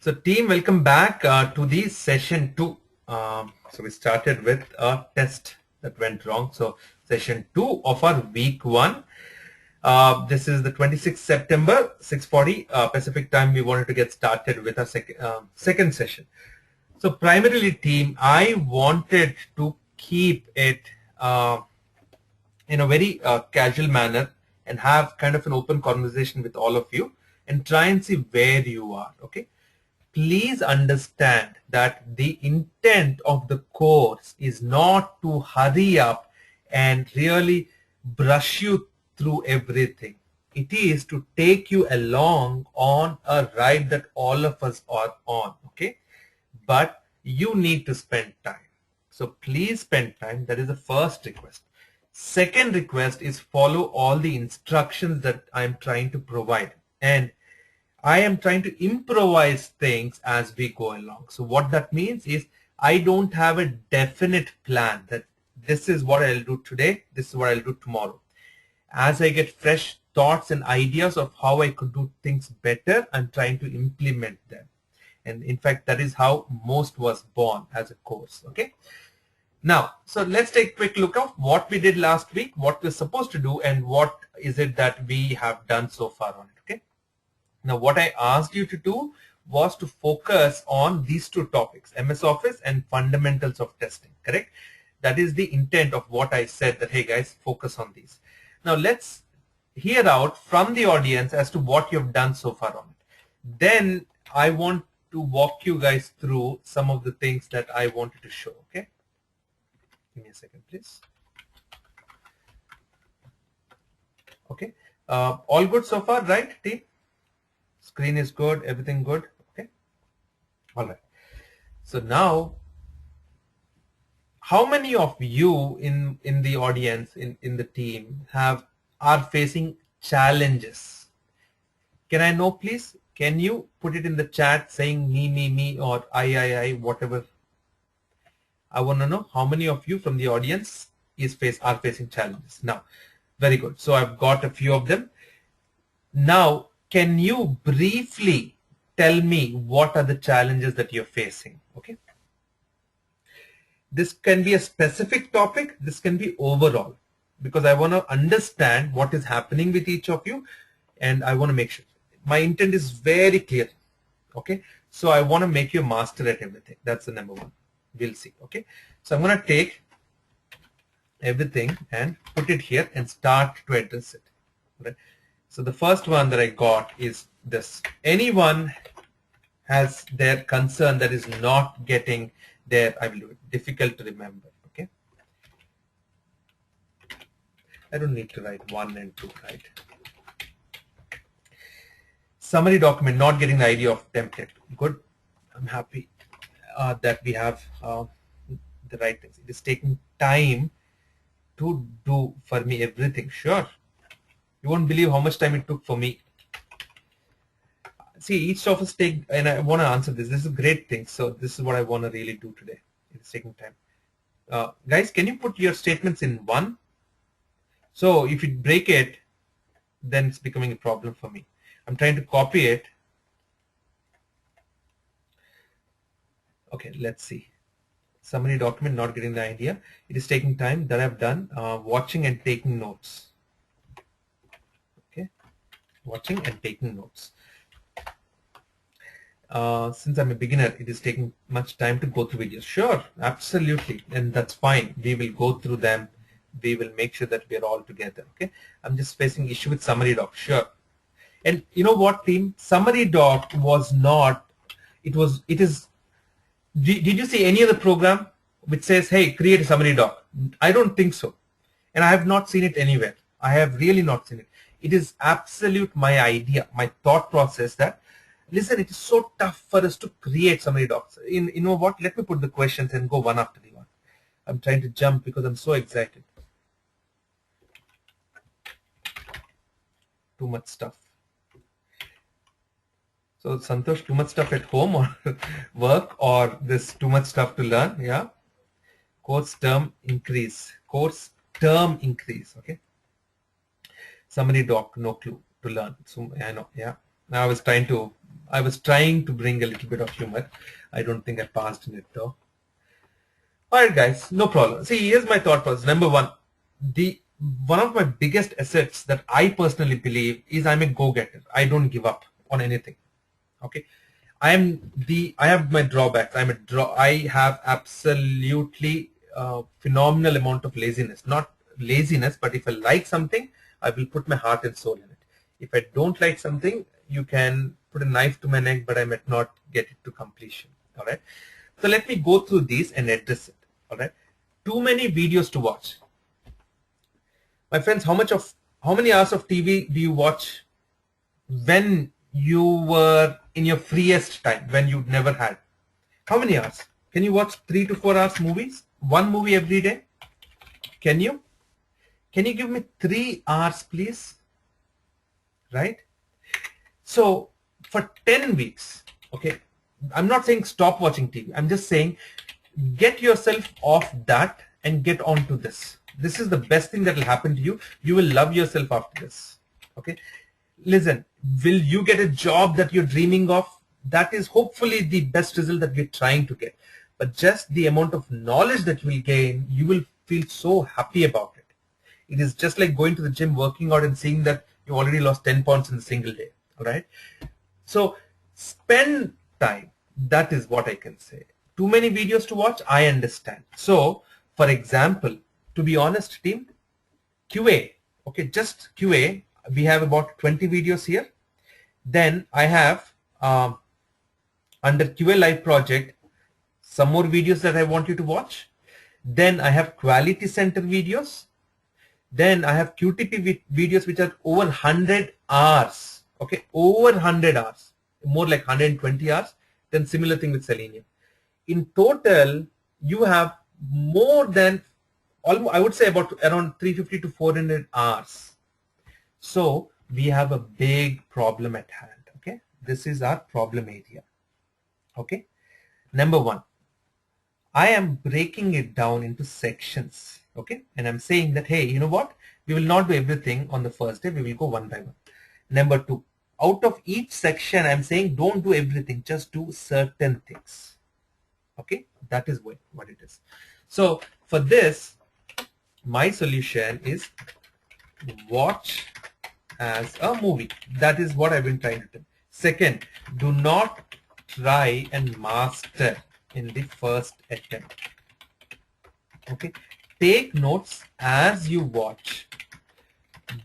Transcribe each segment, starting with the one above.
So team, welcome back to the session 2. So we started with a test that went wrong. So session 2 of our week 1. This is the 26th September, 6:40 Pacific time. We wanted to get started with our second session. So primarily team, I wanted to keep it in a very casual manner and have kind of an open conversation with all of you and try and see where you are. Okay. Please understand that the intent of the course is not to hurry up and really brush you through everything. It is to take you along on a ride that all of us are on, okay? But you need to spend time. So please spend time. That is the first request. Second request is follow all the instructions that I'm trying to provide. And I am trying to improvise things as we go along. So what that means is I don't have a definite plan that this is what I'll do today, this is what I'll do tomorrow. As I get fresh thoughts and ideas of how I could do things better, I'm trying to implement them. And in fact, that is how most was born as a course. Okay. Now, so let's take a quick look at what we did last week, what we're supposed to do, and what is it that we have done so far on it. Okay. Now, what I asked you to do was to focus on these two topics, MS Office and fundamentals of testing, correct? That is the intent of what I said that, hey guys, focus on these. Now, let's hear out from the audience as to what you've done so far on it. Then I want to walk you guys through some of the things that I wanted to show, okay? Give me a second, please. Okay, all good so far, right, team? Screen is good, everything good, okay? All right. So now, how many of you in the audience, in the team, are facing challenges? Can I know, please? Can you put it in the chat saying me, or I, whatever? I want to know how many of you from the audience are facing challenges. Now, very good. So I've got a few of them. Now, can you briefly tell me what are the challenges that you're facing? Okay. This can be a specific topic. This can be overall, because I want to understand what is happening with each of you, and I want to make sure. My intent is very clear. Okay. So I want to make you a master at everything. That's the number one. We'll see. Okay. So I'm going to take everything and put it here and start to address it. Right. So the first one that I got is this. Anyone has their concern that is not getting there, I will do it. Difficult to remember. Okay. I don't need to write 1 and 2, right? Summary document, not getting the idea of template. Good. I'm happy that we have the right things. It is taking time to do for me everything. Sure. You won't believe how much time it took for me. See, each of us take, and I want to answer this. This is a great thing. So this is what I want to really do today. It's taking time. Guys, can you put your statements in 1? So if you break it, then it's becoming a problem for me. I'm trying to copy it. Okay, let's see. Summary document, not getting the idea. It is taking time. That I've done. Watching and taking notes. Okay, watching and taking notes. Since I'm a beginner, it is taking much time to go through videos. Sure, absolutely, and that's fine. We will go through them. We will make sure that we are all together. Okay, I'm just facing issue with summary doc. Sure, and you know what, team? Summary doc was not. It is. Did you see any other program which says, "Hey, create a summary doc"? I don't think so, and I have not seen it anywhere. I have really not seen it. It is absolute my idea, my thought process that. Listen, it is so tough for us to create summary docs. You know what? Let me put the questions and go one after the one. I'm trying to jump because I'm so excited. Too much stuff. So Santosh, too much stuff at home or work, or this too much stuff to learn? Yeah. Course term increase. Course term increase. Okay. Summary doc, no clue to learn. So I know. Yeah. Now I was trying to bring a little bit of humor. I don't think I passed in it though. Alright guys, no problem. See, here's my thought process. Number one, one of my biggest assets that I personally believe is I'm a go-getter. I don't give up on anything. Okay. I have my drawbacks. I have absolutely phenomenal amount of laziness. Not laziness, but if I like something, I will put my heart and soul in it. If I don't like something, you can put a knife to my neck, but I might not get it to completion. All right. So let me go through these and address it. All right. Too many videos to watch. My friends, how many hours of TV do you watch when you were in your freest time, when you never had? How many hours? Can you watch 3 to 4 hours movies? One movie every day? Can you? Can you give me 3 hours, please? Right? So for 10 weeks, okay, I'm not saying stop watching TV. I'm just saying get yourself off that and get on to this. This is the best thing that will happen to you. You will love yourself after this. Okay. Listen, will you get a job that you're dreaming of? That is hopefully the best result that we're trying to get. But just the amount of knowledge that you will gain, you will feel so happy about it. It is just like going to the gym, working out and seeing that you already lost 10 pounds in a single day. All right. So spend time. That is what I can say. Too many videos to watch, I understand. So for example, to be honest team, QA, okay, just QA, we have about 20 videos here. Then I have under QA Live project, some more videos that I want you to watch. Then I have quality center videos. Then I have QTP videos which are over 100 hours. Okay, over 100 hours, more like 120 hours. Then similar thing with Selenium. In total, you have more than almost, I would say about around 350 to 400 hours. So we have a big problem at hand. Okay, this is our problem area. Okay, number one, I am breaking it down into sections. Okay, and I'm saying that, hey, you know what? We will not do everything on the first day. We will go one by one. Number two, out of each section, I'm saying don't do everything. Just do certain things. Okay, that is what it is. So for this, my solution is watch as a movie. That is what I've been trying to do. Second, do not try and master in the first attempt. Okay, take notes as you watch.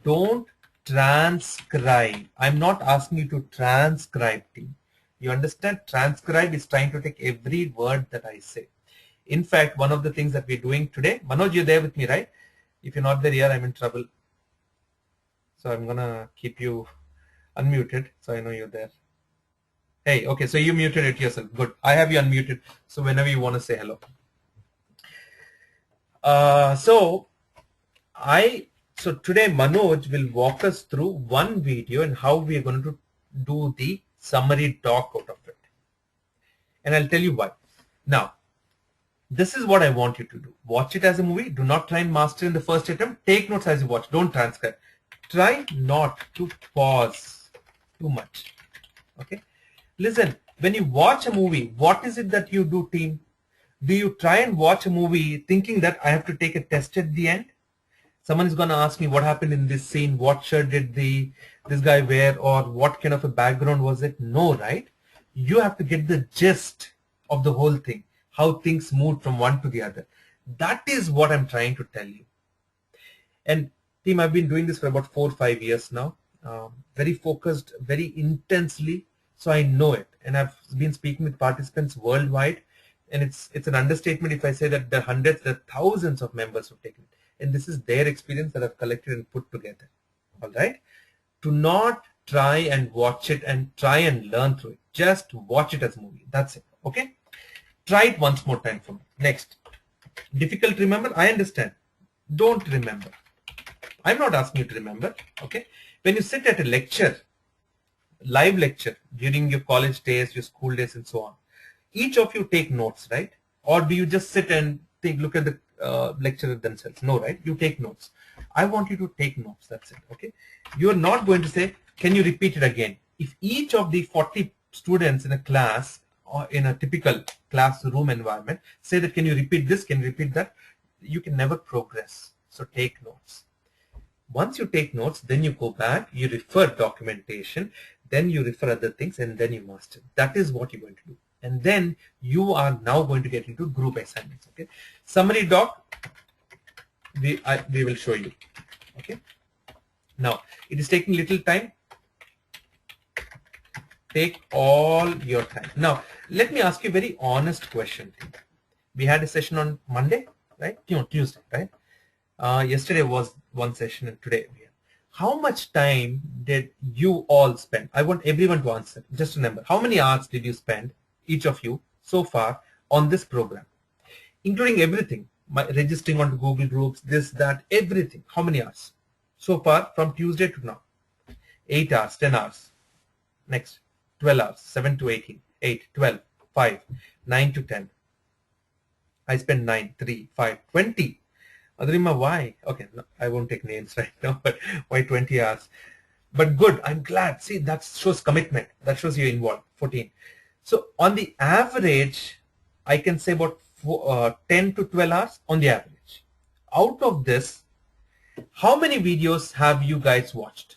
Don't transcribe. I'm not asking you to transcribe team. You understand? Transcribe is trying to take every word that I say. In fact, one of the things that we're doing today, Manoj, you're there with me, right? If you're not there here, I'm in trouble. So I'm gonna keep you unmuted so I know you're there. Hey, okay, so you muted it yourself. Good. I have you unmuted. So whenever you want to say hello. So today Manoj will walk us through one video and how we are going to do the summary doc out of it. And I'll tell you why. Now, this is what I want you to do. Watch it as a movie. Do not try and master in the first attempt. Take notes as you watch. Don't transcribe. Try not to pause too much. Okay. Listen, when you watch a movie, what is it that you do, team? Do you try and watch a movie thinking that I have to take a test at the end? Someone is going to ask me what happened in this scene, what shirt did this guy wear, or what kind of a background was it? No, right? You have to get the gist of the whole thing, how things moved from one to the other. That is what I'm trying to tell you. And team, I've been doing this for about 4 or 5 years now, very focused, very intensely. So I know it, and I've been speaking with participants worldwide, and it's an understatement if I say that there are hundreds, there are thousands of members who've taken it, and this is their experience that I've collected and put together. All right, do not try and watch it and try and learn through it. Just watch it as a movie. That's it. Okay, try it once more time for me. Next, difficult to remember. I understand. Don't remember. I'm not asking you to remember. Okay, when you sit at a lecture, live lecture during your college days, your school days, and so on, each of you take notes, right? Or do you just sit and look at the lecturer themselves? No, right? You take notes. I want you to take notes. That's it. Okay. You are not going to say, can you repeat it again? if each of the 40 students in a class or in a typical classroom environment say that can you repeat this, can you repeat that, you can never progress. So take notes. Once you take notes, then you go back, you refer documentation, then you refer other things, and then you master. That is what you're going to do. And then you are now going to get into group assignments. Okay. Summary doc, we will show you. Okay. Now, it is taking little time. Take all your time. Now, let me ask you a very honest question. We had a session on Monday, right? No, Tuesday, right? Yesterday was one session and today we have. How much time did you all spend? I want everyone to answer. Just remember, how many hours did you spend, each of you, so far on this program? Including everything, registering onto Google Groups, this, that, everything. How many hours? So far from Tuesday to now. 8 hours, 10 hours. Next, 12 hours, 7 to 18, 8, 12, 5, 9 to 10. I spent 9, 3, 5, 20. Adrima, why? Okay, no, I won't take names right now, but why 20 hours? But good, I'm glad. See, that shows commitment. That shows you're involved, 14. So on the average, I can say about 10 to 12 hours on the average. Out of this, how many videos have you guys watched?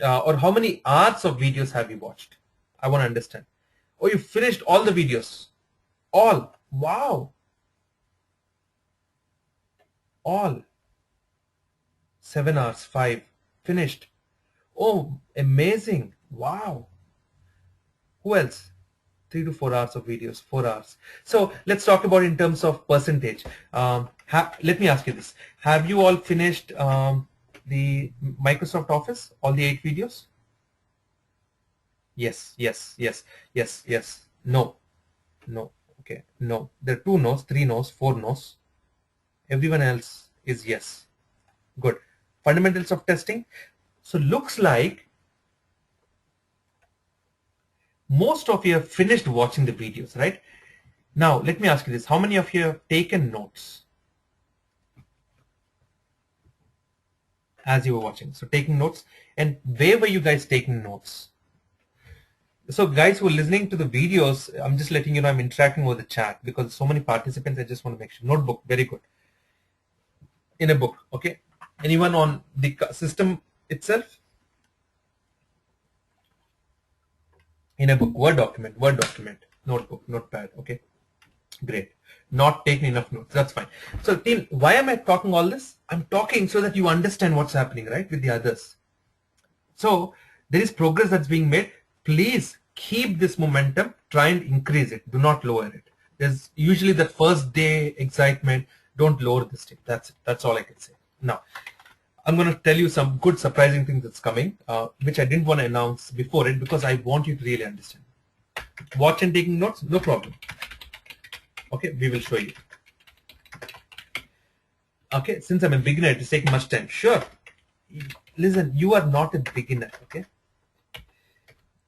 Or how many hours of videos have you watched? I want to understand. Oh, you finished all the videos. All. Wow. All. 7 hours, 5. Finished. Oh, amazing. Wow. Who else? 3 to 4 hours of videos, 4 hours. So let's talk about in terms of percentage. Let me ask you this. Have you all finished the Microsoft Office, all the 8 videos? Yes, yes, yes, yes, yes. No, no, okay, no. There are 2 no's, 3 no's, 4 no's. Everyone else is yes. Good. Fundamentals of testing. So looks like most of you have finished watching the videos, right? Now, let me ask you this. How many of you have taken notes as you were watching? So taking notes. And where were you guys taking notes? So guys who are listening to the videos, I'm just letting you know I'm interacting with the chat because so many participants, I just want to make sure. Notebook, very good. In a book, okay? Anyone on the system itself? In a book, Word document, notebook, notepad, okay? Great. Not taking enough notes, that's fine. So team, why am I talking all this? I'm talking so that you understand what's happening, right, with the others. So there is progress that's being made. Please keep this momentum, try and increase it, do not lower it. There's usually the first day excitement, don't lower this thing. That's it. That's all I can say. Now, I'm going to tell you some good surprising things that's coming, which I didn't want to announce before it because I want you to really understand. Watch and taking notes, no problem. Okay, we will show you. Okay, since I'm a beginner, it is taking much time. Sure. Listen, you are not a beginner, okay?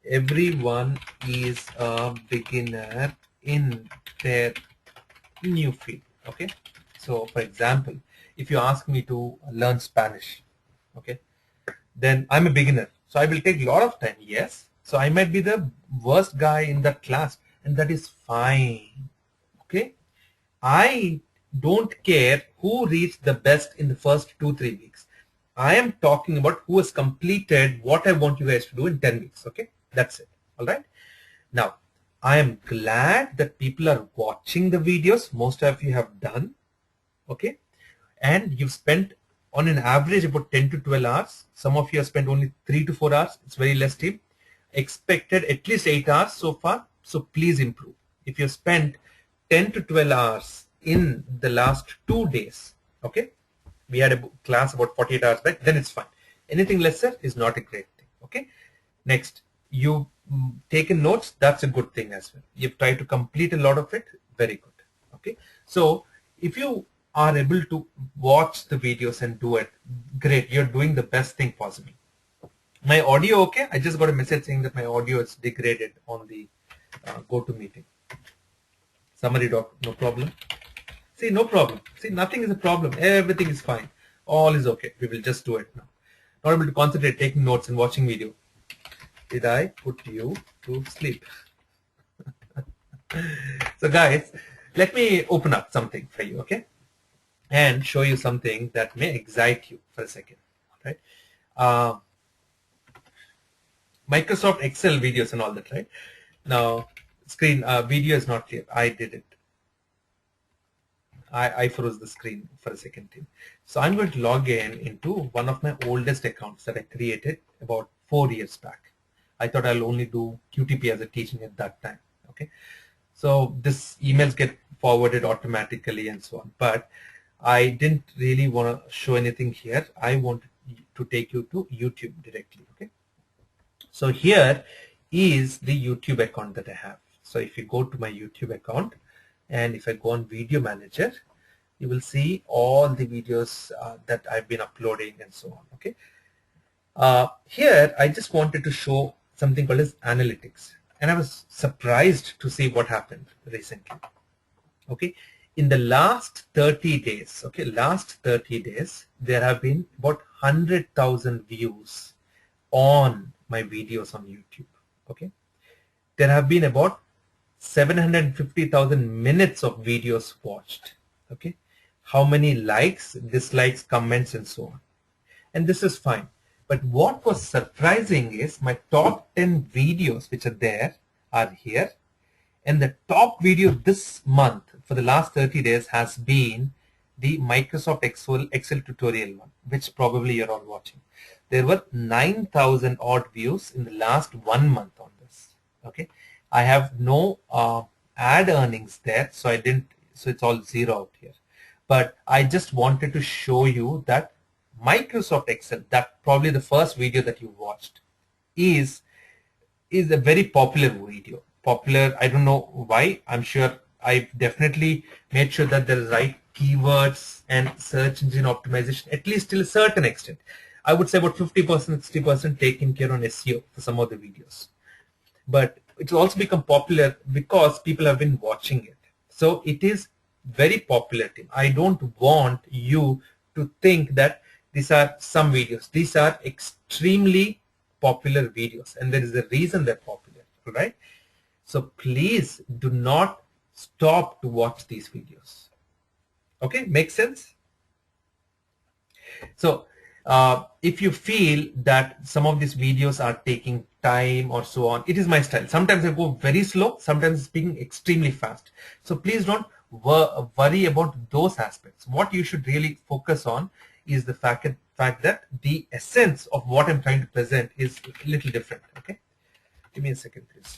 Everyone is a beginner in their new field, okay? So, for example, if you ask me to learn Spanish, okay, then I'm a beginner. So I will take a lot of time, yes. So I might be the worst guy in that class, and that is fine, okay? I don't care who reads the best in the first 2-3 weeks. I am talking about who has completed what I want you guys to do in 10 weeks, okay? That's it, all right? Now, I am glad that people are watching the videos. Most of you have done, okay? And you've spent on an average about 10 to 12 hours. Some of you have spent only 3 to 4 hours. It's very less team. Expected at least 8 hours so far. So please improve. If you spent 10 to 12 hours in the last 2 days, okay? We had a class about 48 hours back, then it's fine. Anything lesser is not a great thing, okay? Next, you've taken notes. That's a good thing as well. You've tried to complete a lot of it. Very good, okay? So if you are able to watch the videos and do it, great, you're doing the best thing possible. My audio okay? I just got a message saying that my audio is degraded on the GoToMeeting. Summary doc, no problem. See, no problem. See, nothing is a problem. Everything is fine. All is okay. We will just do it now. Not able to concentrate, taking notes and watching video. Did I put you to sleep? So guys, let me open up something for you, okay? And show you something that may excite you for a second, right? Microsoft Excel videos and all that, right? Now, screen video is not clear. I did it. I froze the screen for a second, team. So I'm going to log in into one of my oldest accounts that I created about 4 years back. I thought I'll only do QTP as a teaching at that time, okay? So this emails get forwarded automatically and so on. But I didn't really want to show anything here. I wanted to take you to YouTube directly, okay? So here is the YouTube account that I have. So if you go to my YouTube account and if I go on Video Manager, you will see all the videos that I've been uploading and so on, okay? Here, I just wanted to show something called as analytics. And I was surprised to see what happened recently, okay? In the last 30 days, okay, there have been about 100,000 views on my videos on YouTube, okay? There have been about 750,000 minutes of videos watched, okay? How many likes, dislikes, comments, and so on. And this is fine. But what was surprising is my top 10 videos which are there are here. And the top video this month for the last 30 days has been the Microsoft Excel tutorial one, which probably you're all watching. There were 9,000 odd views in the last 1 month on this. Okay, I have no ad earnings there, so it's all zero out here. But I just wanted to show you that Microsoft Excel, that probably the first video that you watched, is a very popular video. Popular, I don't know why. I'm sure I've definitely made sure that there is right keywords and search engine optimization, at least till a certain extent. I would say about 50%, 60% taken care on SEO for some of the videos. But it's also become popular because people have been watching it. So it is very popular, team. I don't want you to think that these are some videos. These are extremely popular videos, and there is a reason they're popular, right? So please do not stop to watch these videos. Okay, makes sense? So if you feel that some of these videos are taking time or so on, it is my style. Sometimes I go very slow, sometimes speaking extremely fast. So please don't worry about those aspects. What you should really focus on is the fact that the essence of what I'm trying to present is a little different. Okay, give me a second, please.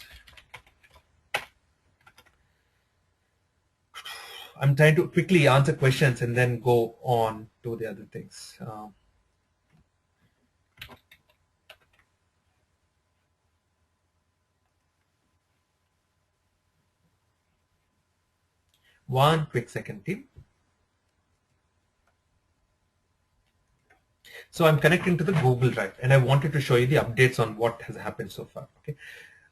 I'm trying to quickly answer questions and then go on to the other things. One quick second, team. So I'm connecting to the Google Drive, and I wanted to show you the updates on what has happened so far. Okay.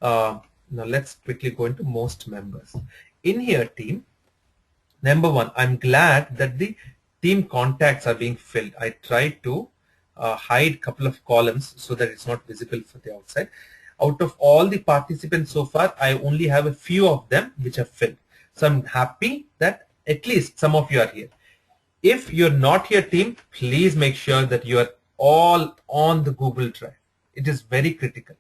Now let's quickly go into most members. In here, team, number one, I'm glad that the team contacts are being filled. I tried to hide a couple of columns so that it's not visible for the outside. Out of all the participants so far, I only have a few of them which are filled. So I'm happy that at least some of you are here. If you're not here, team, please make sure that you are all on the Google Drive. It is very critical.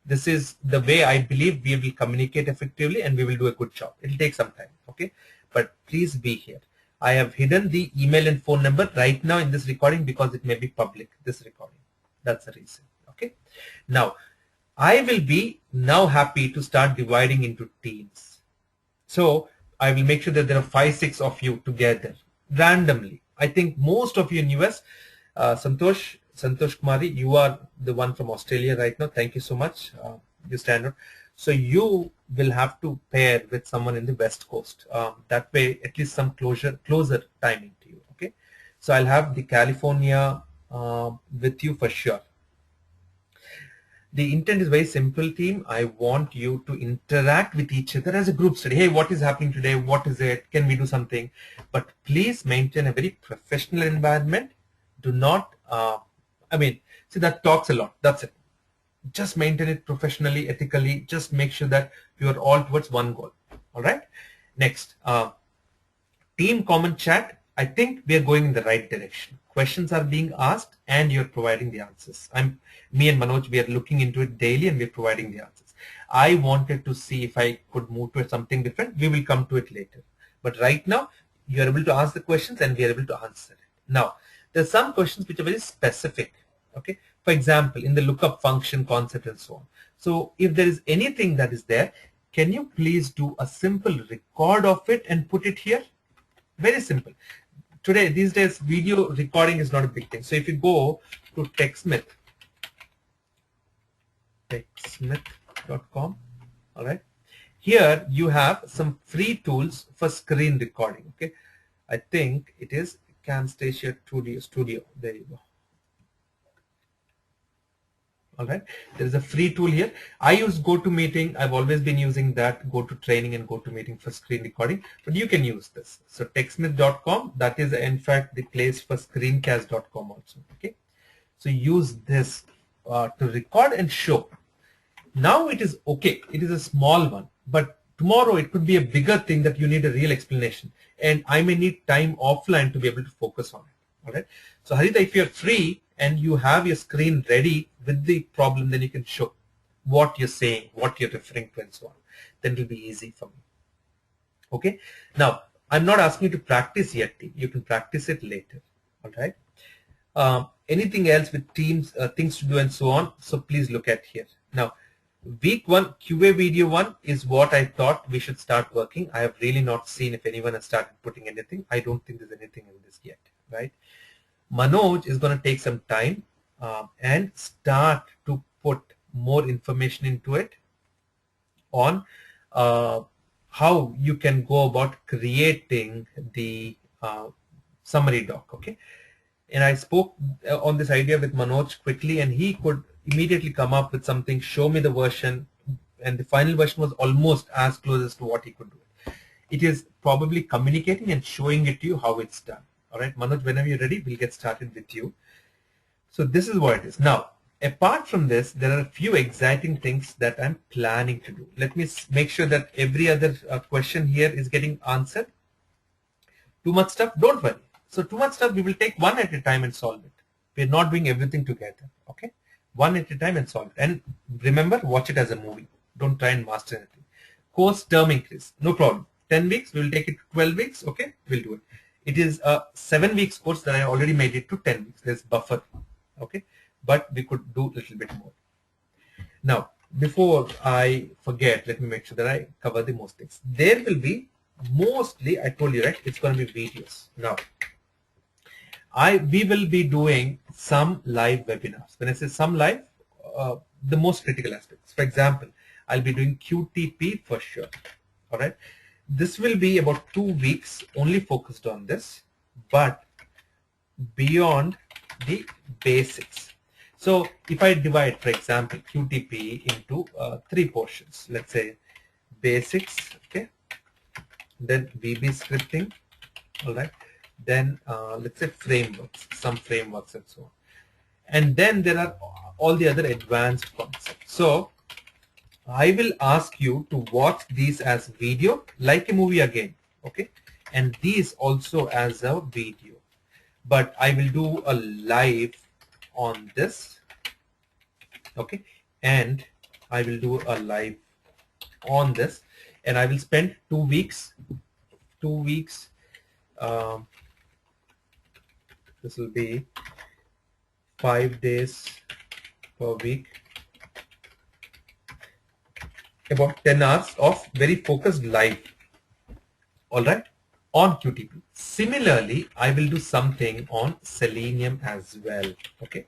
This is the way I believe we will communicate effectively and we will do a good job. It will take some time, okay? But please be here. I have hidden the email and phone number right now in this recording because it may be public, this recording. That's the reason, okay? Now, I will be now happy to start dividing into teams. So I will make sure that there are 5, 6 of you together randomly. I think most of you in US, Santosh Kumari, you are the one from Australia right now. Thank you so much. You stand out. So you will have to pair with someone in the West Coast. That way, at least some closer timing to you. Okay. So I'll have the California with you for sure. The intent is very simple, team. I want you to interact with each other as a group study. Hey, what is happening today? What is it? Can we do something? But please maintain a very professional environment. Do not, see, that talks a lot. That's it. Just maintain it professionally, ethically. Just make sure that you are all towards one goal. All right. Next, team common chat. I think we are going in the right direction. Questions are being asked and you're providing the answers. Me and Manoj, we are looking into it daily and we're providing the answers. I wanted to see if I could move to something different. We will come to it later. But right now, you're able to ask the questions and we are able to answer it. Now, there are some questions which are very specific. Okay. For example, in the lookup function concept and so on. So if there is anything that is there, can you please do a simple record of it and put it here? Very simple. Today, these days, video recording is not a big thing. So if you go to techsmith.com, all right, here you have some free tools for screen recording. Okay, I think it is Camtasia Studio. There you go. All right, there is a free tool here. I use GoToMeeting. I've always been using that, GoToTraining and GoToMeeting for screen recording, but you can use this. So techsmith.com, that is in fact the place for screencast.com also. Okay, so use this to record and show. Now it is okay. It is a small one, but tomorrow it could be a bigger thing that you need a real explanation, and I may need time offline to be able to focus on it. All right. So Harita, if you're free and you have your screen ready with the problem, then you can show what you're saying, what you're referring to, and so on. Then it will be easy for me. Okay. Now, I'm not asking you to practice yet. You can practice it later. All right. Anything else with teams, things to do, and so on. So please look at here. Now, week 1 QA video 1 is what I thought we should start working. I have really not seen if anyone has started putting anything. I don't think there's anything in this yet, right? Manoj is going to take some time and start to put more information into it on how you can go about creating the summary doc, okay? And I spoke on this idea with Manoj quickly, and he could immediately come up with something, show me the version, and the final version was almost as close as to what he could do. It is probably communicating and showing it to you how it's done. All right, Manoj, whenever you're ready, we'll get started with you. So this is what it is. Now, apart from this, there are a few exciting things that I'm planning to do. Let me make sure that every other question here is getting answered. Too much stuff? Don't worry. So too much stuff, we will take one at a time and solve it. We're not doing everything together, okay? One at a time and solve it. And remember, watch it as a movie. Don't try and master anything. Course term increase, no problem. 10 weeks, we will take it to 12 weeks, okay? We'll do it. It is a 7 weeks course that I already made it to 10 weeks. There's buffer, okay? But we could do a little bit more. Now, before I forget, let me make sure that I cover the most things. There will be mostly, I told you, right, it's going to be videos. Now, we will be doing some live webinars. When I say some live, the most critical aspects. For example, I'll be doing QTP for sure. All right. This will be about 2 weeks only focused on this, but beyond the basics. So if I divide, for example, QTP into 3 portions, let's say basics, okay, then VB scripting, all right, then let's say frameworks, some frameworks and so on. And then there are all the other advanced concepts. So I will ask you to watch these as video, like a movie again, okay? And these also as a video. But I will do a live on this, okay? And I will do a live on this, and I will spend 2 weeks. 2 weeks. This will be 5 days per week. About 10 hours of very focused live, all right, on QTP. Similarly, I will do something on Selenium as well, okay.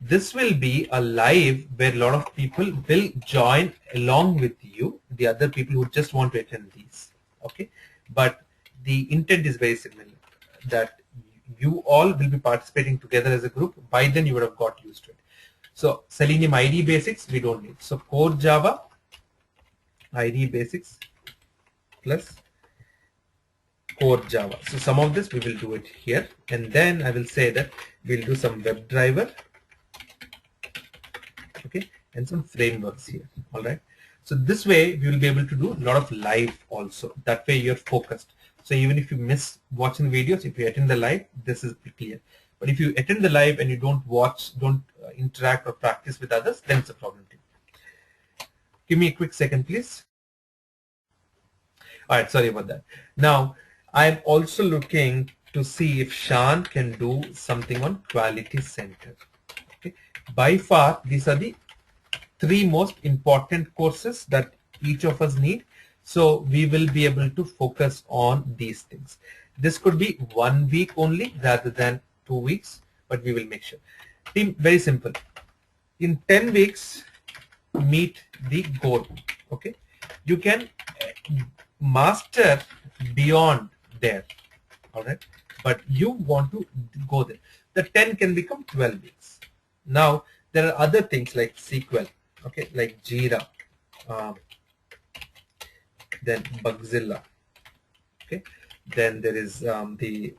This will be a live where a lot of people will join along with you, the other people who just want to attend these, okay. But the intent is very similar, that you all will be participating together as a group. By then you would have got used to it. So Selenium IDE basics, we don't need. So core Java, IDE basics plus core Java. So some of this we will do it here, and then I will say that we'll do some WebDriver, okay, and some frameworks here. All right. So this way we will be able to do a lot of live also. That way you're focused. So even if you miss watching videos, if you attend the live, this is clear. But if you attend the live and you don't watch, don't interact or practice with others, then it's a problem too. Give me a quick second, please. All right, sorry about that. Now, I'm also looking to see if Shan can do something on Quality Center. Okay. By far, these are the 3 most important courses that each of us need. So we will be able to focus on these things. This could be 1 week only rather than 2 weeks, but we will make sure. Team, very simple. In 10 weeks, meet the goal. Okay. You can master beyond there. All right. But you want to go there. The 10 can become 12 weeks. Now, there are other things like SQL, okay, like Jira, then Bugzilla, okay. Then there is the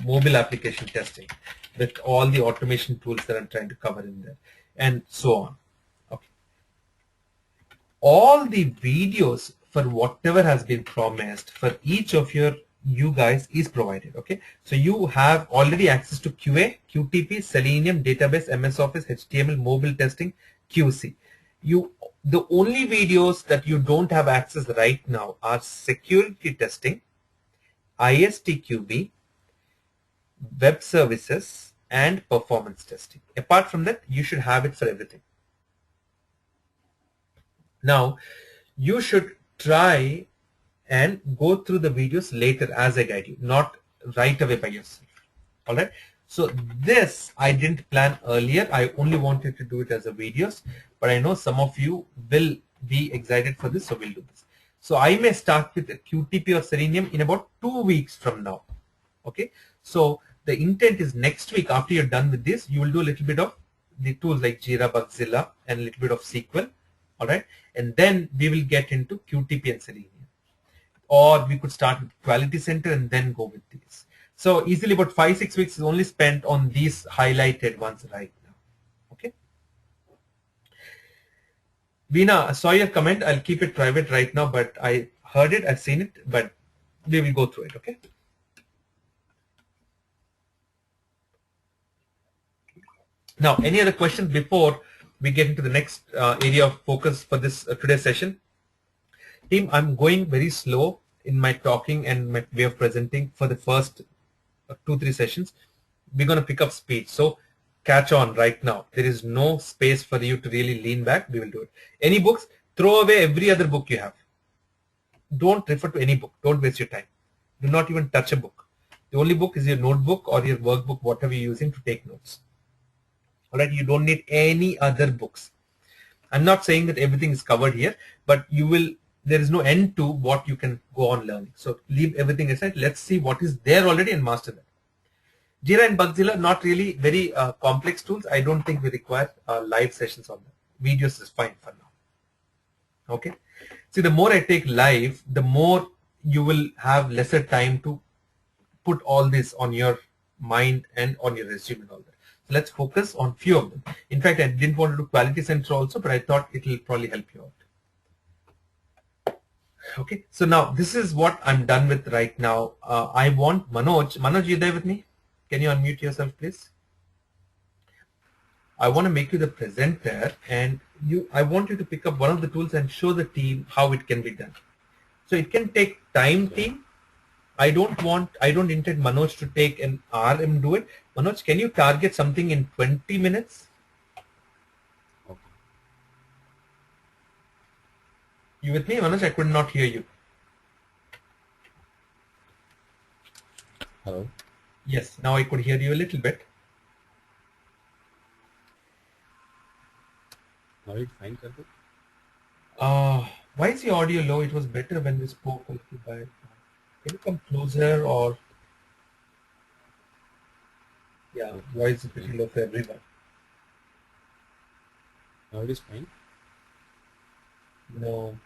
mobile application testing with all the automation tools that I'm trying to cover in there, and so on. Okay. All the videos for whatever has been promised for each of you guys is provided. Okay, so you have already access to QA, QTP, Selenium, database, MS Office, HTML, mobile testing, QC. The only videos that you don't have access right now are security testing, istqb, web services, and performance testing. Apart from that, you should have it for everything. Now, you should try and go through the videos later as I guide you, not right away by yourself. All right. So this I didn't plan earlier. I only wanted to do it as a videos, but I know some of you will be excited for this, so we'll do this. So I may start with a QTP or Selenium in about 2 weeks from now. Okay. So the intent is next week after you're done with this, you will do a little bit of the tools like Jira, Bugzilla, and a little bit of SQL. All right. And then we will get into QTP and Selenium. Or we could start with Quality Center and then go with these. So easily about 5-6 weeks is only spent on these highlighted ones right now. Okay. Veena, I saw your comment. I'll keep it private right now, but I heard it, I've seen it, but we will go through it. Okay. Now, any other questions before we get into the next area of focus for this today's session? Team, I'm going very slow in my talking and my way of presenting for the first 2-3 sessions. We're going to pick up speed. So catch on right now. There is no space for you to really lean back. We will do it. Any books, throw away every other book you have. Don't refer to any book. Don't waste your time. Do not even touch a book. The only book is your notebook or your workbook, whatever you're using to take notes. All right. You don't need any other books. I'm not saying that everything is covered here, but there is no end to what you can go on learning. So leave everything aside. Let's see what is there already and master that. Jira and Bugzilla, not really very complex tools. I don't think we require live sessions on them. Videos is fine for now. Okay. See, the more I take live, the more you will have lesser time to put all this on your mind and on your resume and all that. So let's focus on few of them. In fact, I didn't want to do Quality Center also, but I thought it will probably help you out. Okay, so now this is what I'm done with right now. I want Manoj. Manoj, you there with me? Can you unmute yourself, please? I want to make you the presenter, and I want you to pick up one of the tools and show the team how it can be done. So it can take time, team. I don't intend Manoj to take an hour and do it. Manoj, can you target something in 20 minutes? Okay. You with me, Manoj? I could not hear you. Hello. Yes, now I could hear you a little bit. Now it's fine, sir. Why is the audio low? It was better when we spoke a little bit. Can you come closer or? Yeah, voice is pretty low for everyone. Now it is fine. No.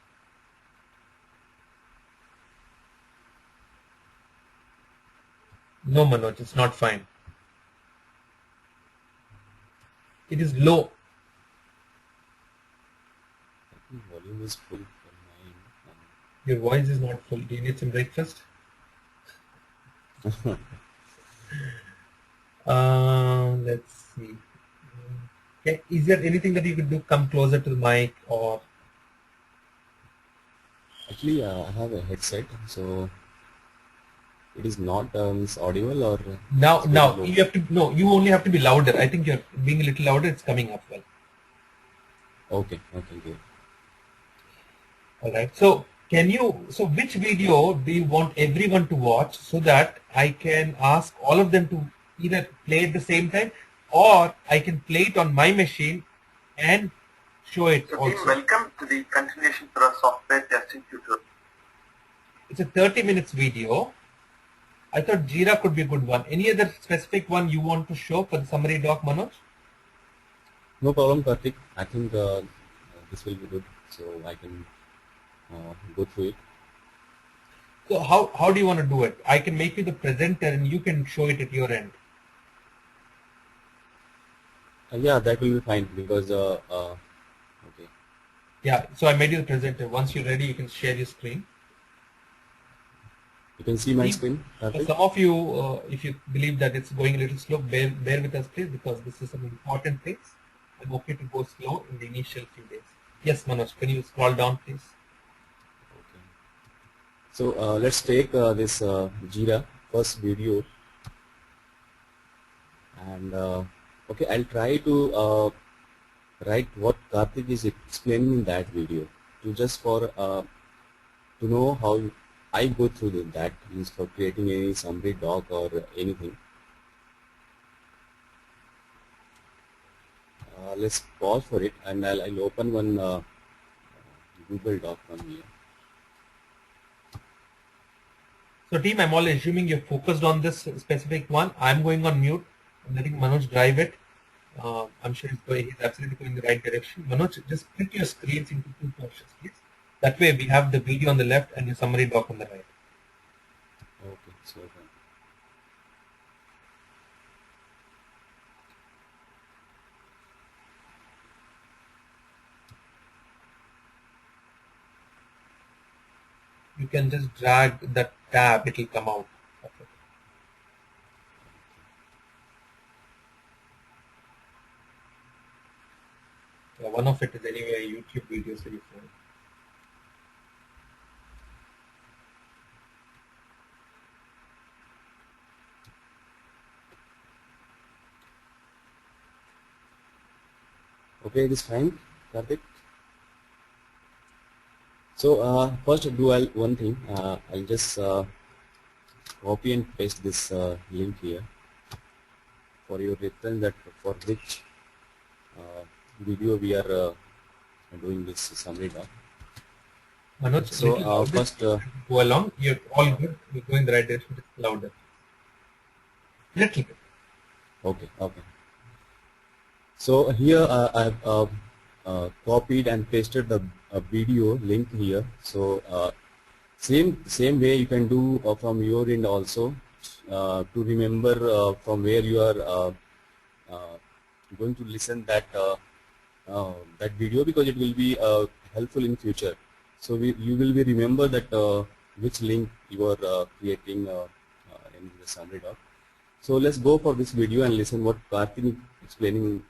No, Manoj, it's not fine. It is low. Everything is full for mine. Your voice is not full. Do you need some breakfast? Let's see. Okay. Is there anything that you could do? Come closer to the mic, or Actually, I have a headset, so it is not audible or now? it's very Now low. you have to. No, you only have to be louder. I think you're being a little louder. It's coming up well. Okay, okay, good. All right. So can you? So which video do you want everyone to watch so that I can ask all of them to either play at the same time, or I can play it on my machine and show it So also. team, welcome to the continuation for our software testing tutorial. It's a 30 minutes video. I thought Jira could be a good one. Any other specific one you want to show for the summary doc, Manoj? No problem, Karthik. I think this will be good, so I can go through it. So how do you want to do it? I can make you the presenter and you can show it at your end. Yeah, that will be fine because okay. Yeah, so I made you the presenter. Once you're ready, you can share your screen. You can see my See, screen, for Karthik. some of you, if you believe that it's going a little slow, bear with us please, because this is an important things. I'm okay to go slow in the initial few days. Yes, Manoj, can you scroll down please? Okay. So let's take this Jira first video, and okay, I'll try to write what Karthik is explaining in that video, to just for to know how I go through that, means for creating any summary doc or anything. Let's pause for it, and I'll open one Google Doc from here. So team, I'm all assuming you're focused on this specific one. I'm going on mute. I'm letting Manoj drive it. I'm sure he's absolutely going in the right direction. Manoj, just split your screens into two portions, please. That way we have the video on the left and your summary doc on the right. Okay, so You can just drag that tab, it will come out. Okay. Yeah, one of it is anyway a YouTube video, so you can. okay, it is fine, Karthik. So first do one thing. I'll just copy and paste this link here for your reference, that for which video we are doing this summary doc. Manoj, So little louder. first Go along. You're all good. You're going in the right direction. Just louder. Little bit. okay, okay. So here I've copied and pasted the video link here. So same way you can do from your end also, to remember from where you are going to listen that that video, because it will be helpful in future. So you will be remember that which link you are creating in the summary doc. So let's go for this video and listen what Karthik is explaining.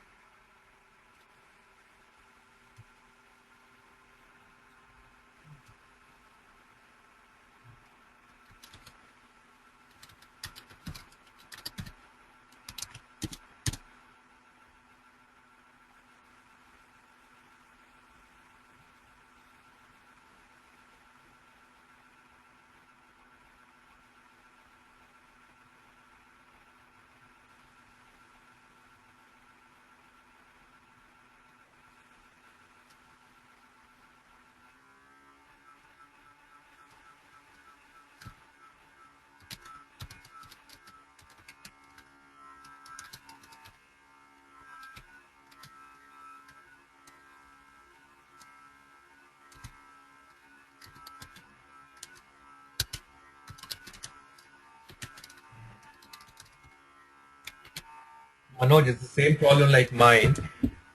Manoj, it's the same problem like mine.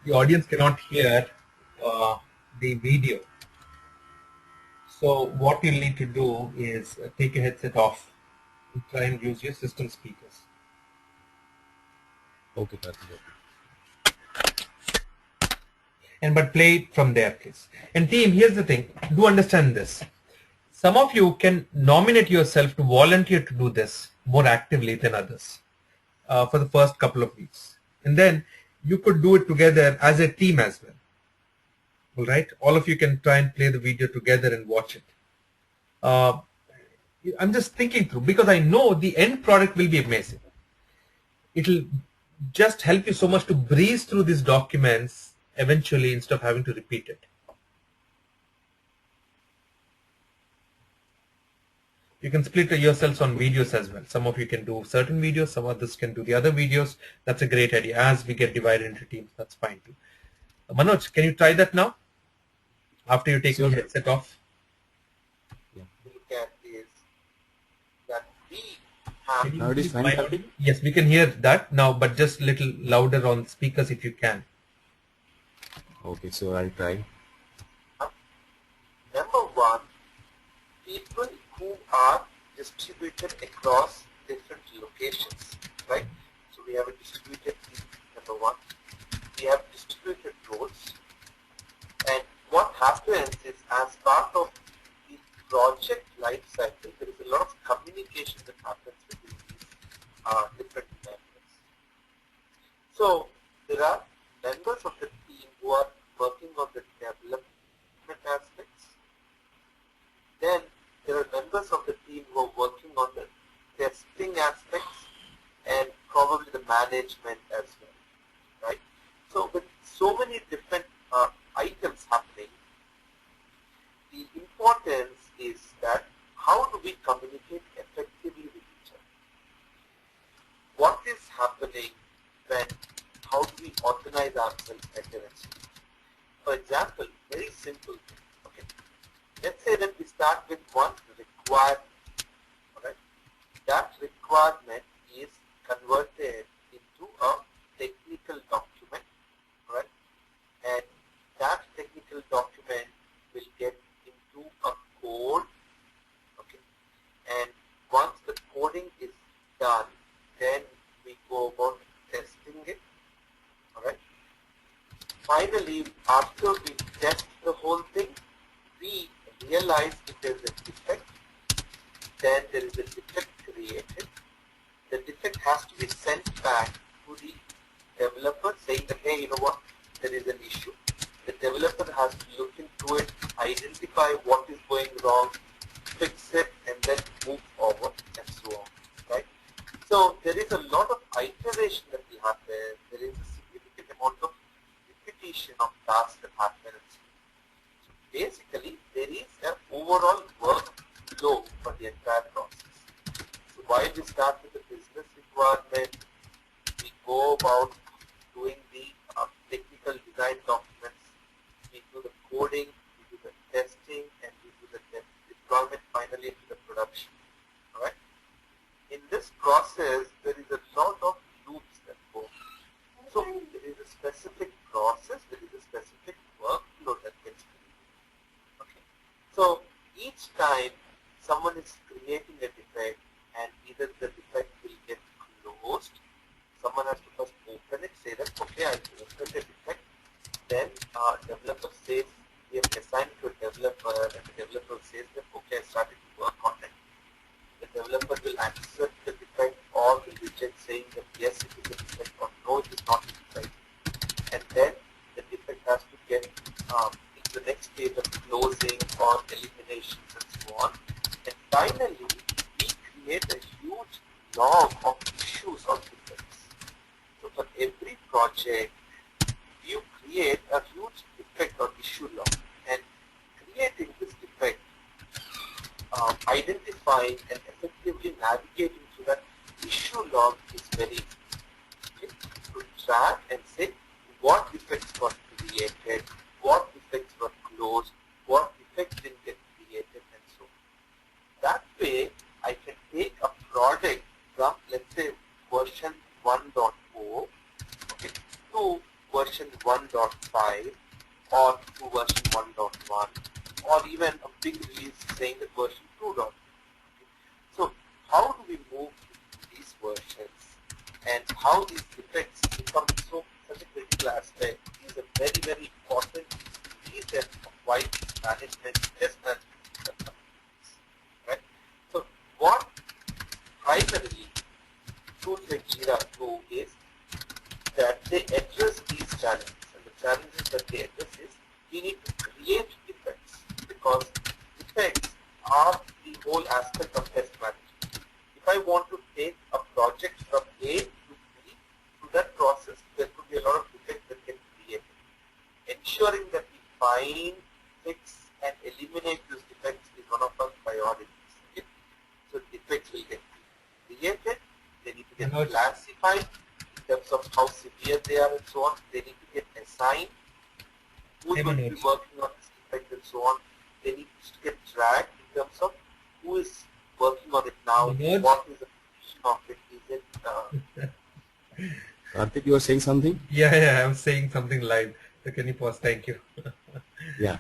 The audience cannot hear the video. So what you'll need to do is take your headset off and try and use your system speakers. Okay, Karthik. Okay. But play it from there, please. And team, here's the thing. Do understand this. Some of you can nominate yourself to volunteer to do this more actively than others for the first couple of weeks. And then you could do it together as a team as well. All right? All of you can try and play the video together and watch it. I'm just thinking through because I know the end product will be amazing. It'll just help you so much to breeze through these documents eventually instead of having to repeat it. You can split yourselves on videos as well. Some of you can do certain videos, some others can do the other videos. That's a great idea. As we get divided into teams, that's fine too. Manoj, can you try that now? After you take your headset off? Look at is that we have Now it is fine, Karthik? Yes, we can hear that now, but just a little louder on speakers if you can. Okay, so I'll try. number one, people who are distributed across different locations, right? So we have a distributed team, number one. We have distributed roles. And what happens is as part of the project life cycle, there is a lot of communication that happens between these different members. So there are members of the team who are working on the development aspects. Then there are members of the team who are working on the testing aspects and probably the management as well, right? So with so many different items happening, the importance is that how do we communicate effectively with each other? What is happening when, how do we organize ourselves better and so on? For example, very simple thing, okay? Let's say that we start with one requirement, alright? That requirement is converted into a technical document, alright? And that technical document will get into a code, okay? And once the coding is done, then we go about testing it, alright? Finally, after we test the whole thing, we realize if there is a defect, then there is a defect created. The defect has to be sent back to the developer saying that, hey, you know what, there is an issue. The developer has to look into it, identify what is going wrong, fix it, and then move forward and so on, right? So there is a lot of iteration that will happen. There is a significant amount of repetition of tasks that happen. So basically, there is an overall workflow for the entire process. So while we start with the business requirement, we go about doing the technical design documents, we do the coding, we do the testing, and we do the deployment finally into the production. Alright? In this process, there is a lot of loops that go. So there is a specific process, there is a specific workflow that gets created. Okay. So each time someone is creating a defect, and either the defect will get closed, someone has to first open it, say that, okay, I opened the defect. Then developer says, we have assigned to a developer, and the developer says that, okay, I started to work on it. The developer will accept the defect or will reject, saying that yes, it is a defect, or no, it is not a defect. And then the defect has to get into the next stage of closing or eliminations and so on. And finally, we create a huge log of issues or defects. So for every project, you create a huge defect or issue log. And creating this defect, identifying and effectively navigating through that issue log is very easy. Okay? To track and say what defects got created, what defects were closed, what defects didn't get created, and so on. That way, I can take a product from, let's say, version 1.0, okay, to version 1.5 or to version 1.1, or even a big release saying that version 2.0. Okay. So how do we move these versions and how these defects become such a critical aspect is a very, very important reason of why management, test management, right? So what primarily tools like Jira do is that they address these challenges, and the challenges that they address is we need to create defects, because defects are the whole aspect of test management. If I want to take a project from A to B, through that process there could be a lot of defects that get created. Ensuring that we find, fix and eliminate these defects is one of our priorities. Okay? So defects will get created, they need to get classified in terms of how severe they are and so on. They need to get assigned, who is going to be working on this defect and so on. They need to get tracked in terms of who is working on it now, what is the position of it, is it... Karthik, you were saying something? Yeah, I was saying something live. So can you pause? Thank you. Yeah.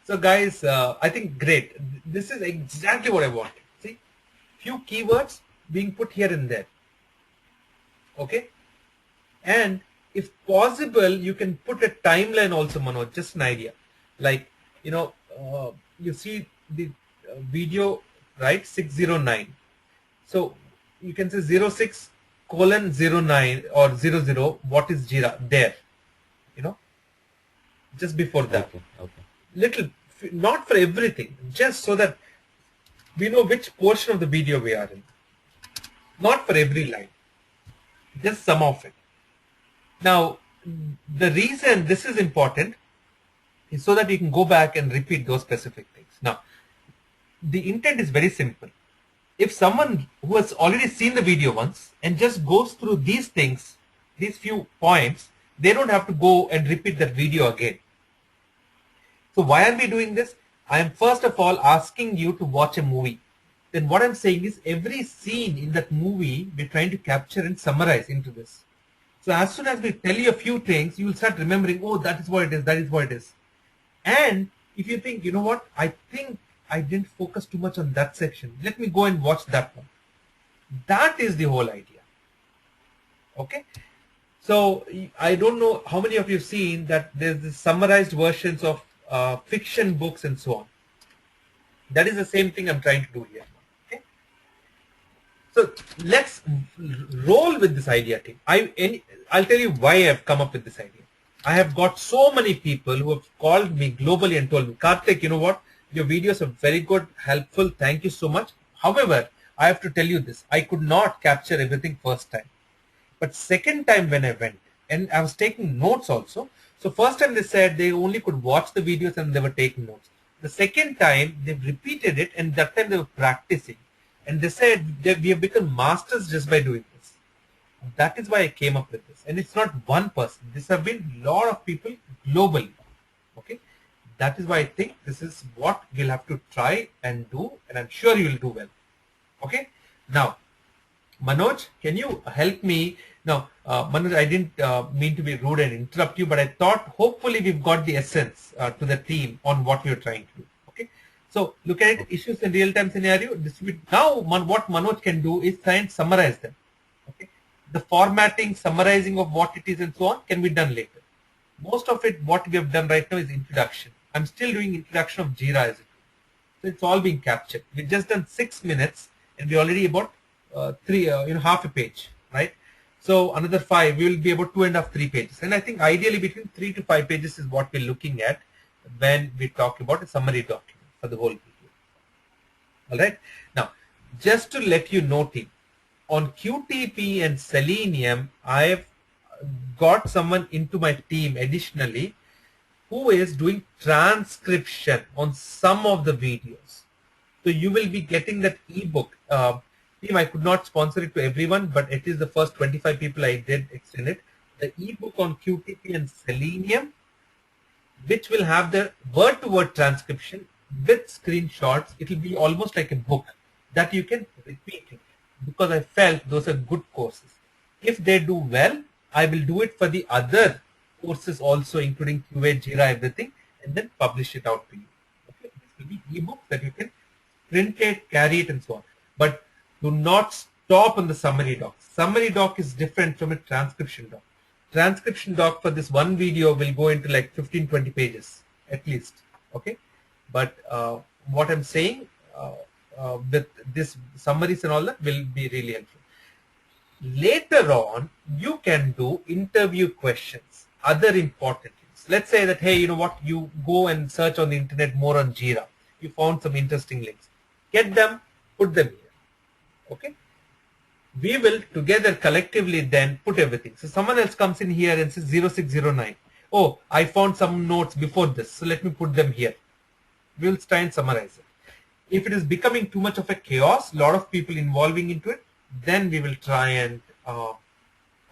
So guys, I think great. This is exactly what I want. See, few keywords being put here and there. Okay? And if possible, you can put a timeline also, Manoj, just an idea. Like, you know, you see the video, right, 609. So you can say 06:09 or 00, what is Jira there, you know, just before that. Okay. Little, not for everything, just so that we know which portion of the video we are in. Not for every line, just some of it. Now, the reason this is important is so that you can go back and repeat those specific things. Now, the intent is very simple. If someone who has already seen the video once and just goes through these things, these few points, they don't have to go and repeat that video again. So why are we doing this? I am first of all asking you to watch a movie. Then what I'm saying is every scene in that movie we're trying to capture and summarize into this. So as soon as we tell you a few things, you will start remembering, oh, that is what it is, that is what it is. And if you think, you know what, I think I didn't focus too much on that section, let me go and watch that one. That is the whole idea. Okay? So I don't know how many of you have seen that there's the summarized versions of fiction books and so on. That is the same thing I'm trying to do here. Okay? So let's roll with this idea, team. I'll tell you why I've come up with this idea. I have got so many people who have called me globally and told me, Karthik, you know what? Your videos are very good, helpful. Thank you so much. However, I have to tell you this. I could not capture everything first time. But second time when I went, and I was taking notes also. So first time they said they only could watch the videos and they were taking notes. The second time they've repeated it, and that time they were practicing. And they said we have become masters just by doing this. That is why I came up with this. And it's not one person. This have been a lot of people globally. Okay. That is why I think this is what we'll have to try and do, and I'm sure you will do well. Okay. Now, Manoj, can you help me? Now, Manoj, I didn't mean to be rude and interrupt you, but I thought hopefully we've got the essence to the team on what we are trying to do. Okay. So look at it, issues in real-time scenario, distribute. Now, what Manoj can do is try and summarize them. Okay. The formatting, summarizing of what it is and so on can be done later. Most of it, what we have done right now is introduction. I'm still doing introduction of Jira as it. So it's all being captured. We've just done 6 minutes and we're already about half a page, right? So another 5, we will be about 2.5, 3 pages. And I think ideally between 3 to 5 pages is what we're looking at when we talk about a summary document for the whole video. All right. Now, just to let you know, team, on QTP and Selenium, I've got someone into my team additionally who is doing transcription on some of the videos. So you will be getting that ebook. Team, I could not sponsor it to everyone, but it is the first 25 people I did extend it. The ebook on QTP and Selenium, which will have the word-to-word transcription with screenshots. It will be almost like a book that you can repeat it, because I felt those are good courses. If they do well, I will do it for the other courses also, including QA, Jira, everything, and then publish it out to you. Okay, this will be ebook that you can print it, carry it, and so on. But do not stop on the summary doc. Summary doc is different from a transcription doc. Transcription doc for this one video will go into like 15-20 pages at least. Okay, but what I'm saying with this summaries and all that will be really helpful. Later on, you can do interview questions, other important things. Let's say that, hey, you know what, you go and search on the internet more on Jira. You found some interesting links. Get them, put them here. Okay. We will together collectively then put everything. So someone else comes in here and says 0609. Oh, I found some notes before this, so let me put them here. We'll try and summarize it. If it is becoming too much of a chaos, a lot of people involving into it, then we will try and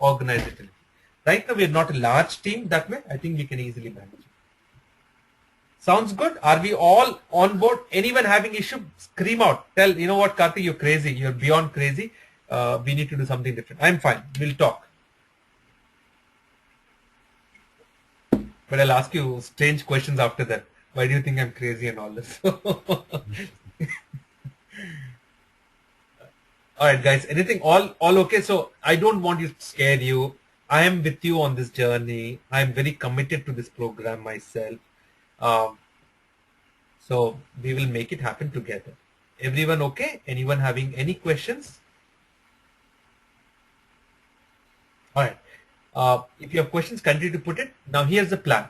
organize it. Right now, we are not a large team that way. I think we can easily manage it. Sounds good? Are we all on board? Anyone having issue? Scream out. Tell, you know what, Karthik, you're crazy. You're beyond crazy. We need to do something different. I'm fine. We'll talk. But I'll ask you strange questions after that. Why do you think I'm crazy and all this? All right, guys. Anything? All okay? So I don't want to scare you. I am with you on this journey. I am very committed to this program myself. So we will make it happen together. Everyone okay? Anyone having any questions? All right. If you have questions, continue to put it. Now here's the plan.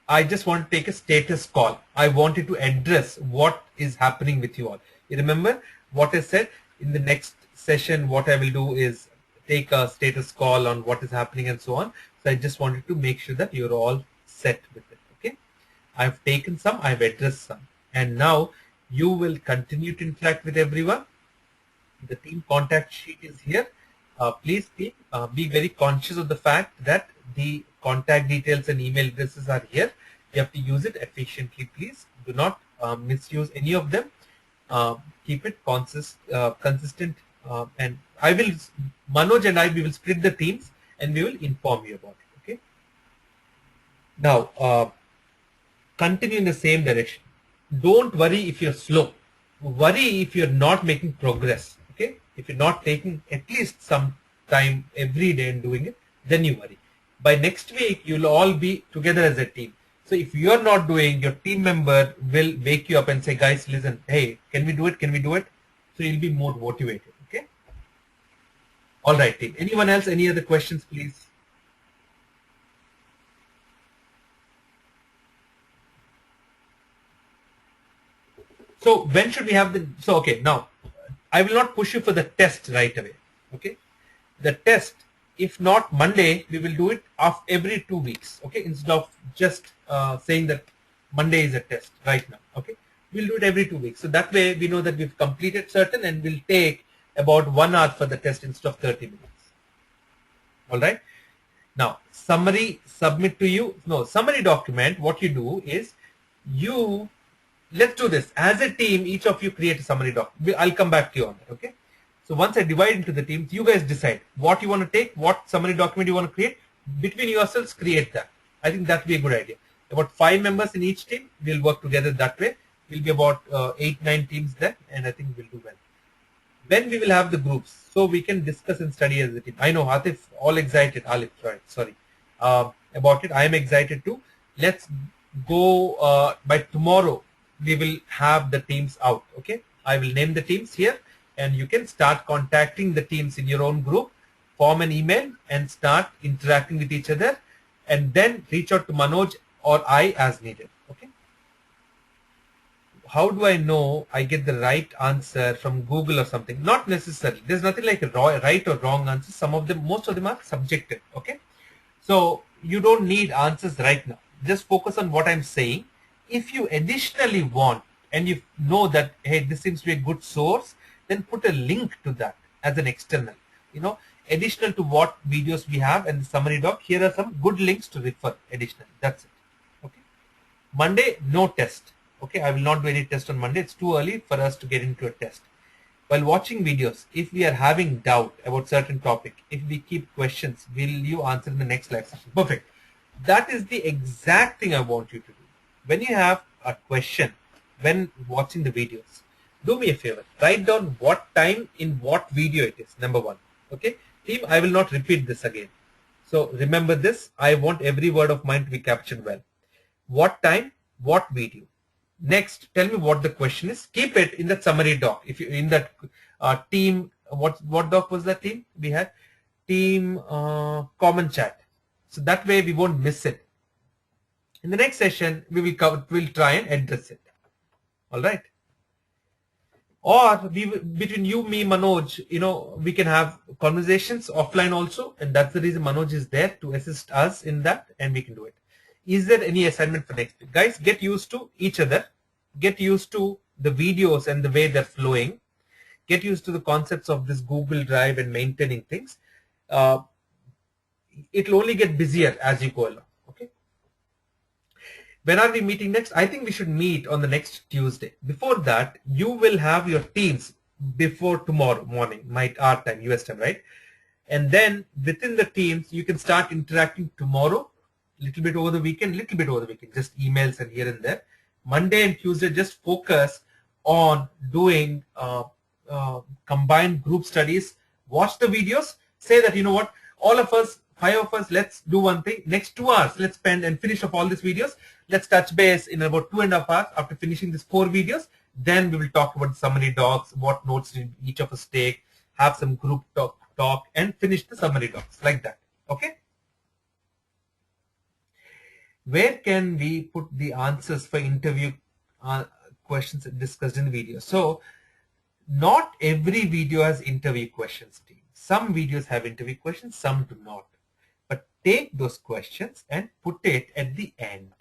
I just want to take a status call. I wanted to address what is happening with you all. You remember what I said? In the next session, what I will do is take a status call on what is happening and so on. So I just wanted to make sure that you're all set with it. Okay. I've taken some, I've addressed some. And now you will continue to interact with everyone. The team contact sheet is here. Please be very conscious of the fact that the contact details and email addresses are here. You have to use it efficiently, please. Do not misuse any of them. Keep it consistent. And I will, Manoj and I, we will split the teams and we will inform you about it. Okay. Now, continue in the same direction. Don't worry if you're slow. Worry if you're not making progress. Okay. If you're not taking at least some time every day and doing it, then you worry. By next week, you'll all be together as a team. So if you're not doing, your team member will wake you up and say, guys, listen, hey, can we do it? Can we do it? So you'll be more motivated. Okay. All right, team. Anyone else? Any other questions, please? So when should we have the, so okay, now I will not push you for the test right away. Okay. The test, if not Monday, we will do it every 2 weeks. Okay. Instead of just saying that Monday is a test right now. Okay. We'll do it every 2 weeks. So that way we know that we've completed certain and we'll take about 1 hour for the test instead of 30 minutes. All right. Now, summary, submit to you. No, summary document, what you do is let's do this. As a team, each of you create a summary document. I'll come back to you on that, okay? So once I divide into the teams, you guys decide what you want to take, what summary document you want to create. Between yourselves, create that. I think that would be a good idea. About 5 members in each team, we'll work together that way. We'll be about 8-9 teams there, and I think we'll do well. Then we will have the groups, so we can discuss and study as a team. I know Atif, all excited. Alif, right? Sorry about it. I am excited too. Let's go by tomorrow. We will have the teams out. Okay, I will name the teams here, and you can start contacting the teams in your own group. Form an email and start interacting with each other, and then reach out to Manoj or I as needed. Okay. How do I know I get the right answer from Google or something? Not necessarily. There's nothing like a right or wrong answer. Some of them, most of them are subjective. Okay. So you don't need answers right now. Just focus on what I'm saying. If you additionally want and you know that, hey, this seems to be a good source, then put a link to that as an external. You know, additional to what videos we have and the summary doc, here are some good links to refer additionally. That's it. Okay. Monday, no test. Okay, I will not do any test on Monday. It's too early for us to get into a test. While watching videos, if we are having doubt about certain topic, if we keep questions, will you answer in the next live session? Perfect. That is the exact thing I want you to do. When you have a question, when watching the videos. Do me a favor, write down what time in what video it is, number one. Okay, team, I will not repeat this again. So remember this, I want every word of mine to be captured well. What time, what video. Next, tell me what the question is. Keep it in that summary doc. If you in that team, what doc was that team? We had team common chat. So that way we won't miss it. In the next session, we'll try and address it. All right. Or between you, me, Manoj, we can have conversations offline also, and that's the reason Manoj is there to assist us in that, and we can do it. Is there any assignment for next week? Guys, get used to each other. Get used to the videos and the way they're flowing. Get used to the concepts of this Google Drive and maintaining things. It'll only get busier as you go along. Okay. When are we meeting next? I think we should meet on the next Tuesday. Before that, you will have your teams before tomorrow morning, our time, US time, right? And then within the teams, you can start interacting tomorrow, little bit over the weekend, just emails and here and there. Monday and Tuesday, just focus on doing combined group studies. Watch the videos. Say that, you know what, all of us, 5 of us, let's do one thing. Next 2 hours, let's spend and finish off all these videos. Let's touch base in about 2.5 hours after finishing these 4 videos. Then we will talk about summary docs, what notes did each of us take, have some group talk, and finish the summary docs like that. Okay. Where can we put the answers for interview questions discussed in the video? So not every video has interview questions, team. Some videos have interview questions, some do not. But take those questions and put it at the end.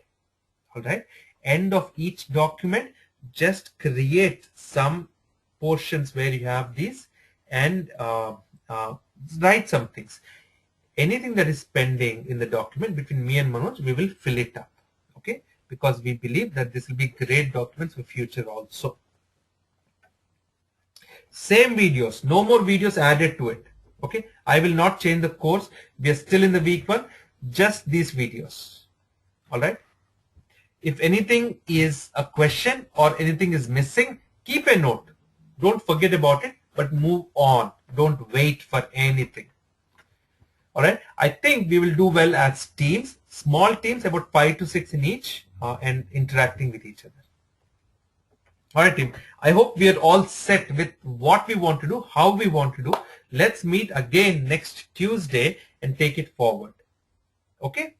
All right. End of each document, just create some portions where you have these and write some things. Anything that is pending in the document between me and Manoj, we will fill it up, okay? Because we believe that this will be great documents for future also. Same videos, no more videos added to it, okay? I will not change the course. We are still in the week 1, just these videos, all right? If anything is a question or anything is missing, keep a note. Don't forget about it, but move on. Don't wait for anything. All right, I think we will do well as teams, small teams, about 5 to 6 in each, and interacting with each other. All right, team. I hope we are all set with what we want to do, how we want to do. Let's meet again next Tuesday and take it forward. Okay?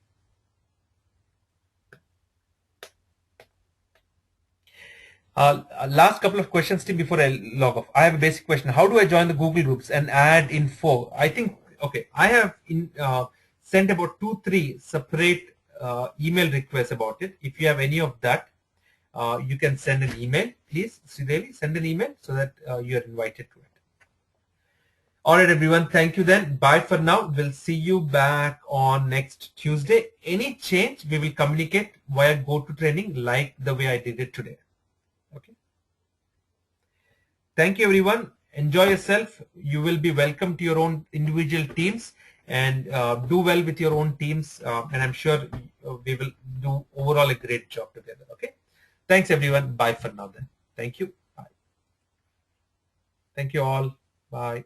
Last couple of questions, team, before I log off. I have a basic question. How do I join the Google groups and add info? I think, okay, I have sent about 2-3 separate email requests about it. If you have any of that, you can send an email. Please, Sridevi, send an email so that you are invited to it. All right, everyone. Thank you then. Bye for now. We'll see you back on next Tuesday. Any change, we will communicate via GoToTraining like the way I did it today. Okay. Thank you, everyone. Enjoy yourself. You will be welcome to your own individual teams, and do well with your own teams. And I'm sure we will do overall a great job together. Okay. Thanks, everyone. Bye for now then. Thank you. Bye. Thank you all. Bye.